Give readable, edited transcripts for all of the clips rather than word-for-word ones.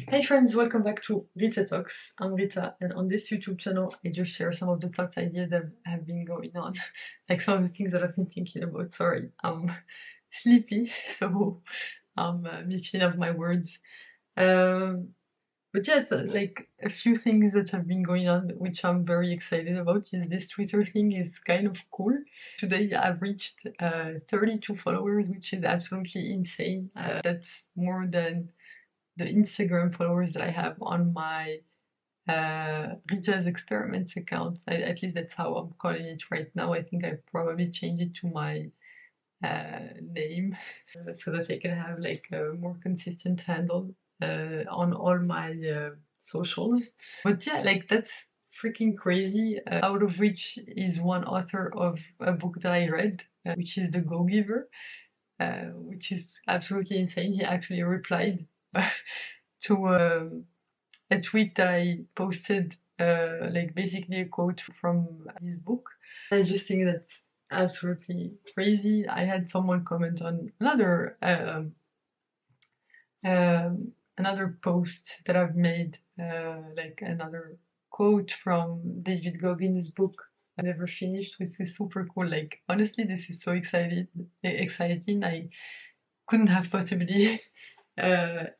Hey friends, welcome back to Rita Talks. I'm Rita, and on this YouTube channel, I just share some of the thoughts, ideas that have been going on, like some of the things that I've been thinking about. Sorry, I'm sleepy, so I'm mixing up my words. Um, but yeah, it's like a few things that have been going on, which I'm very excited about. Is this Twitter thing is kind of cool. Today I've reached 32 followers, which is absolutely insane. That's more than the Instagram followers that I have on my Rita's Experiments account. At least that's how I'm calling it right now. I think I probably changed it to my name so that I can have like a more consistent handle on all my socials. But yeah, like that's freaking crazy. Out of which is one author of a book that I read, which is The Go Giver, which is absolutely insane. He actually replied to a tweet that I posted, like basically a quote from his book. I just think that's absolutely crazy. I had someone comment on another post that I've made, like another quote from David Goggins' book. I never finished, which is super cool. Like honestly, this is so exciting. I couldn't have possibly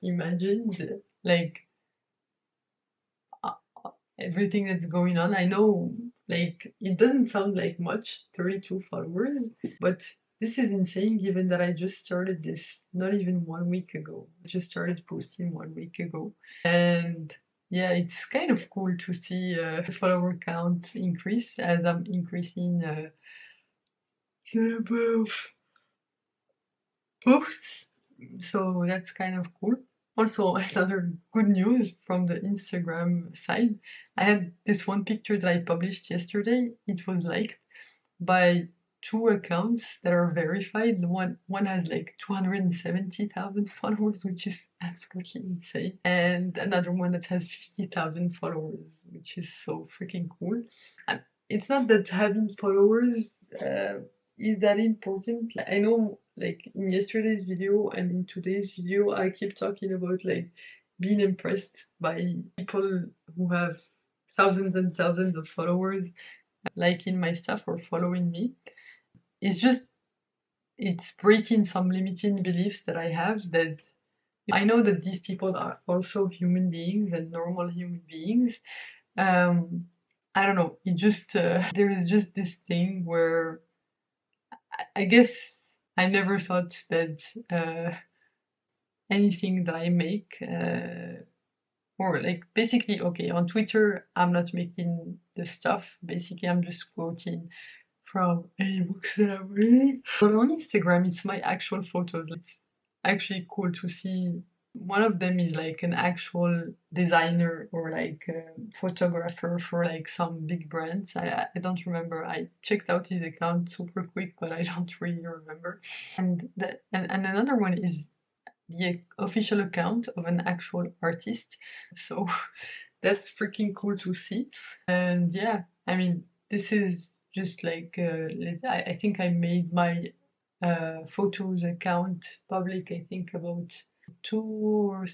imagined like everything that's going on. I know, like, it doesn't sound like much, 32 followers, but this is insane given that I just started this not even 1 week ago. I just started posting 1 week ago. And yeah, it's kind of cool to see the follower count increase as I'm increasing the number of posts. So that's kind of cool. Also, another good news from the Instagram side. I had this one picture that I published yesterday. It was liked by two accounts that are verified. One has like 270,000 followers, which is absolutely insane, and another one that has 50,000 followers, which is so freaking cool. It's not that having followers is that important. Like, I know, like in yesterday's video and in today's video, I keep talking about like being impressed by people who have thousands and thousands of followers liking my stuff or following me. It's just it's breaking some limiting beliefs that I have, that I know that these people are also human beings and normal human beings. Um, I don't know. It just there is just this thing where I guess I never thought that anything that I make, or like basically, okay, on Twitter, I'm not making the stuff. Basically, I'm just quoting from any books that I'm reading. But on Instagram, it's my actual photos. It's actually cool to see. One of them is like an actual designer or like a photographer for like some big brands. I don't remember. I checked out his account super quick, but I don't really remember. And another one is the official account of an actual artist. So that's freaking cool to see. And yeah, I mean, this is just like I think I made my photos account public. I think about 1 or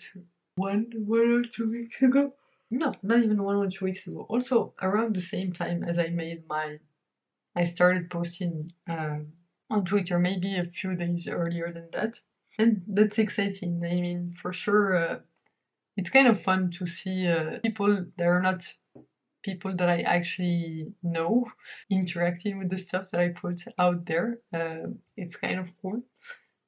2 weeks ago. No, not even 1 or 2 weeks ago. Also, around the same time as I started posting on Twitter, maybe a few days earlier than that. And that's exciting. I mean, for sure, it's kind of fun to see people that are not people that I actually know interacting with the stuff that I put out there. It's kind of cool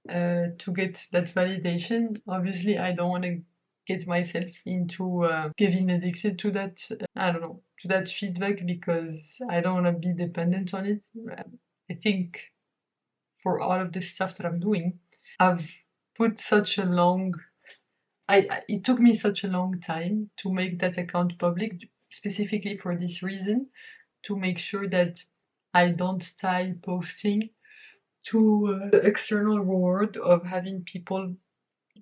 to get that validation. Obviously, I don't want to get myself into getting addicted to that. I don't know, to that feedback, because I don't want to be dependent on it. I think for all of the stuff that I'm doing, I've put such a long it took me such a long time to make that account public, specifically for this reason, to make sure that I don't tie posting to the external reward of having people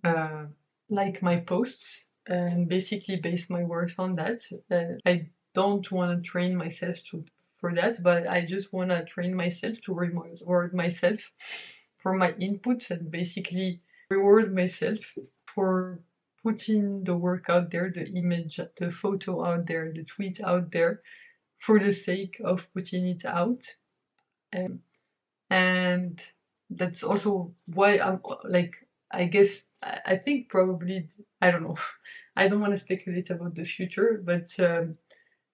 uh, like my posts and basically base my worth on that. I don't want to train myself for that, but I just want to train myself to reward myself for my inputs and basically reward myself for putting the work out there, the image, the photo out there, the tweet out there for the sake of putting it out. And that's also why I'm like, I guess, I think probably, I don't know, I don't want to speculate about the future, but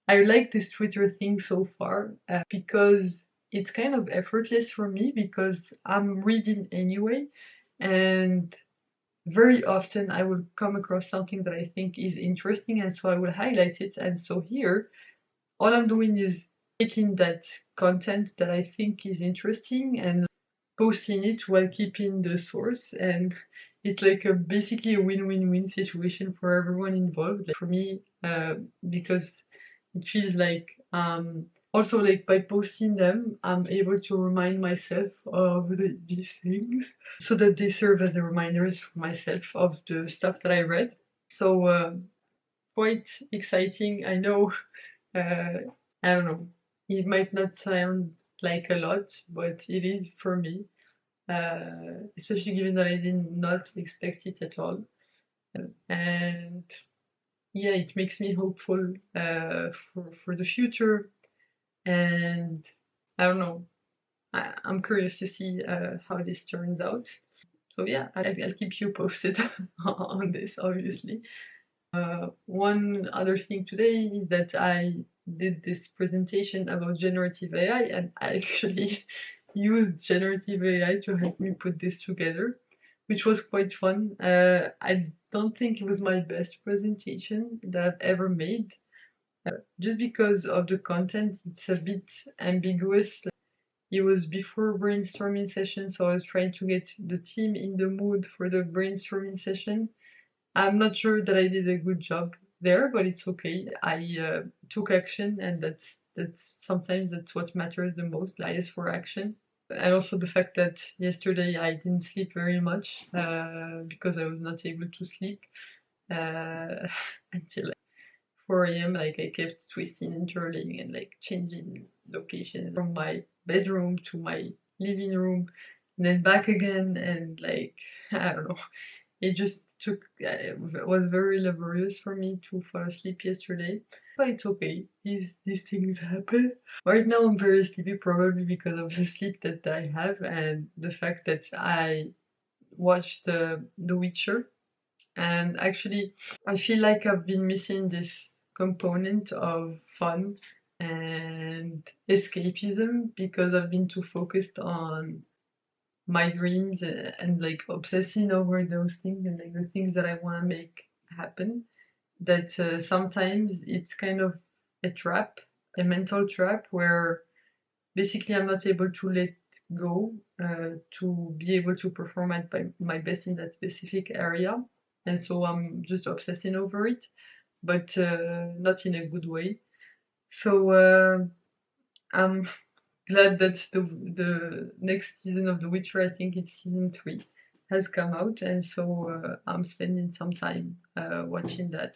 I like this Twitter thing so far because it's kind of effortless for me because I'm reading anyway, and very often I will come across something that I think is interesting, and so I will highlight it. And so here, all I'm doing is taking that content that I think is interesting and posting it while keeping the source, and it's like basically a win-win-win situation for everyone involved. Like for me, because it feels like also like by posting them, I'm able to remind myself of these things so that they serve as the reminders for myself of the stuff that I read. So quite exciting. I know. I don't know. It might not sound like a lot, but it is for me. Especially given that I did not expect it at all. And yeah, it makes me hopeful for the future. And I don't know, I'm curious to see how this turns out. So yeah, I'll keep you posted on this, obviously. One other thing today is that I did this presentation about generative AI, and I actually used generative AI to help me put this together, which was quite fun. I don't think it was my best presentation that I've ever made, just because of the content. It's a bit ambiguous. It was before brainstorming session, so I was trying to get the team in the mood for the brainstorming session. I'm not sure that I did a good job there, but it's okay. I took action, and that's sometimes that's what matters the most. Bias for action, and also the fact that yesterday I didn't sleep very much because I was not able to sleep until like 4 a.m. Like I kept twisting and turning and like changing location from my bedroom to my living room, and then back again, and like I don't know. It just took, it was very laborious for me to fall asleep yesterday, but it's okay. These things happen. Right now I'm very sleepy, probably because of the sleep that I have and the fact that I watched The Witcher. And actually, I feel like I've been missing this component of fun and escapism because I've been too focused on my dreams and like obsessing over those things and like the things that I want to make happen, that sometimes it's kind of a trap, a mental trap where basically I'm not able to let go to be able to perform at my best in that specific area, and so I'm just obsessing over it, but not in a good way. So I'm glad that the next season of The Witcher, I think it's season 3, has come out, and so I'm spending some time watching that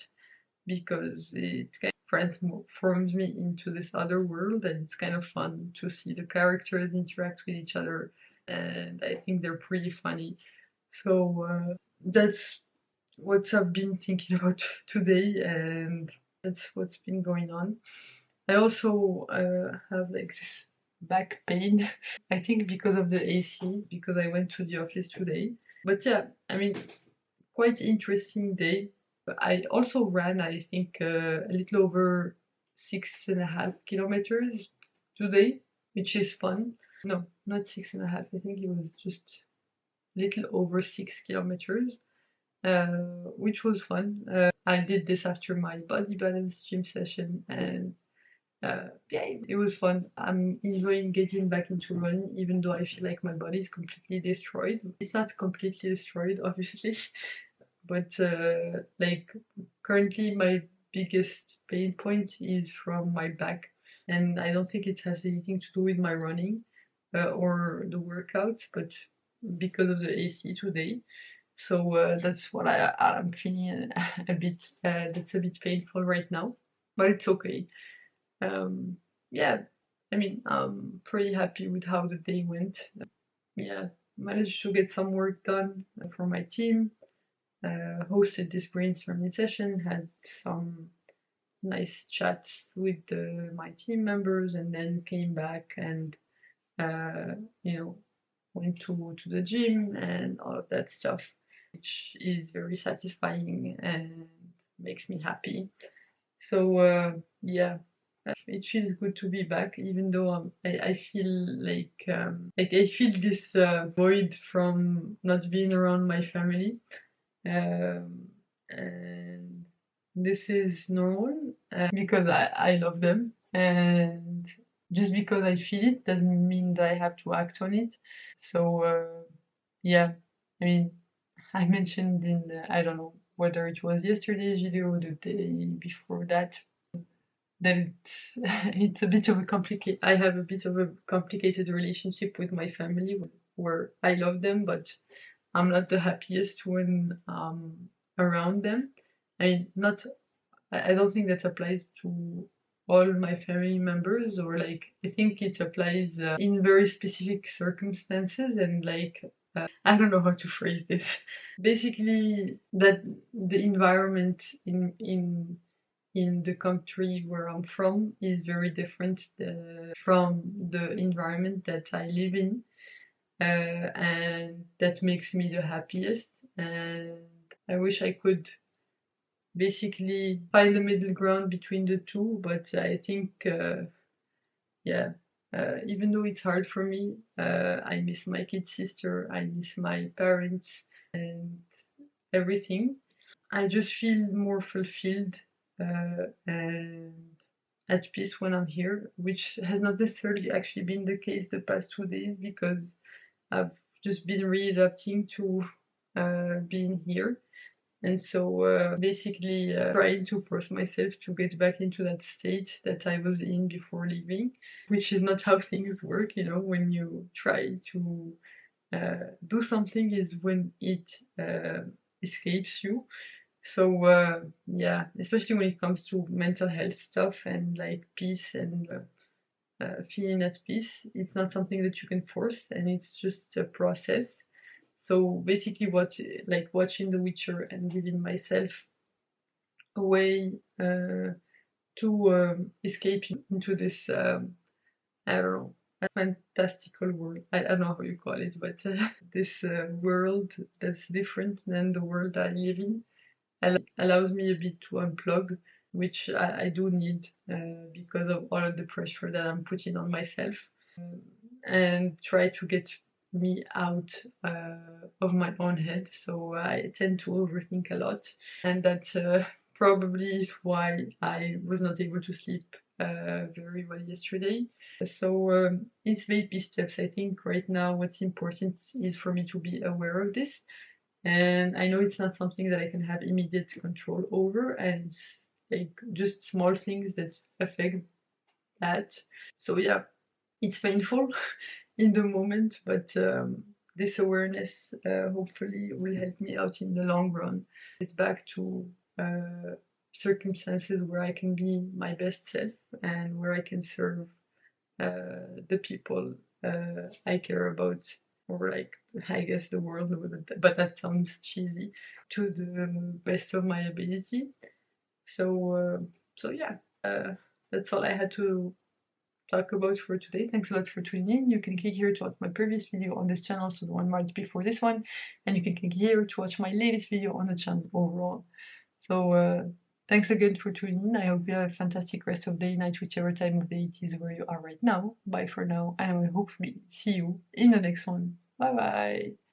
because it kind of transforms me into this other world, and it's kind of fun to see the characters interact with each other, and I think they're pretty funny. So that's what I've been thinking about today, and that's what's been going on. I also have like this back pain, I think because of the AC, because I went to the office today. But yeah, I mean, quite interesting day. I also ran, I think, a little over 6.5 kilometers today, which is fun. No, not 6.5. I think it was just a little over 6 kilometers, which was fun. I did this after my body balance gym session, and yeah, it was fun. I'm enjoying getting back into running, even though I feel like my body is completely destroyed. It's not completely destroyed, obviously, but like currently my biggest pain point is from my back, and I don't think it has anything to do with my running or the workouts, but because of the AC today. So that's what I'm feeling a bit. That's a bit painful right now, but it's okay. Um, yeah, I mean, I'm pretty happy with how the day went. Yeah, managed to get some work done for my team. hosted this brainstorming session, had some nice chats with my team members, and then came back and you know, went to the gym and all of that stuff, which is very satisfying and makes me happy. So yeah, it feels good to be back, even though I feel like I feel this void from not being around my family, and this is normal because I love them, and just because I feel it doesn't mean that I have to act on it. So yeah, I mean, I mentioned in I don't know whether it was yesterday's video or the day before that it's it's a bit of a complicated. I have a bit of a complicated relationship with my family, where I love them, but I'm not the happiest when around them. I mean, not. I don't think that applies to all my family members, or like I think it applies in very specific circumstances, and like I don't know how to phrase this. Basically, that the environment in the country where I'm from is very different from the environment that I live in, and that makes me the happiest. And I wish I could basically find the middle ground between the two, but I think, yeah, even though it's hard for me, I miss my kid sister, I miss my parents, and everything. I just feel more fulfilled and at peace when I'm here, which has not necessarily actually been the case the past 2 days, because I've just been readapting to being here. And so basically trying to force myself to get back into that state that I was in before leaving, which is not how things work, you know, when you try to do something is when it escapes you. So yeah, especially when it comes to mental health stuff and like peace and feeling at peace, it's not something that you can force, and it's just a process. So basically, like watching The Witcher and giving myself a way to escape into this I don't know, a fantastical world. I don't know how you call it, but this world that's different than the world I live in allows me a bit to unplug, which I do need because of all of the pressure that I'm putting on myself, and try to get me out of my own head. So I tend to overthink a lot, and that probably is why I was not able to sleep very well yesterday. So it's baby steps. I think right now what's important is for me to be aware of this, and I know it's not something that I can have immediate control over, and it's like just small things that affect that. So yeah, it's painful in the moment, but this awareness hopefully will help me out in the long run. It's back to circumstances where I can be my best self and where I can serve the people I care about, or like I guess the world, but that sounds cheesy, to the best of my ability. So yeah, that's all I had to talk about for today. Thanks a lot for tuning in. You can click here to watch my previous video on this channel, so the one right before this one, and you can click here to watch my latest video on the channel overall. So thanks again for tuning in. I hope you have a fantastic rest of day, night, whichever time of day it is where you are right now. Bye for now, and I will hopefully see you in the next one. Bye bye.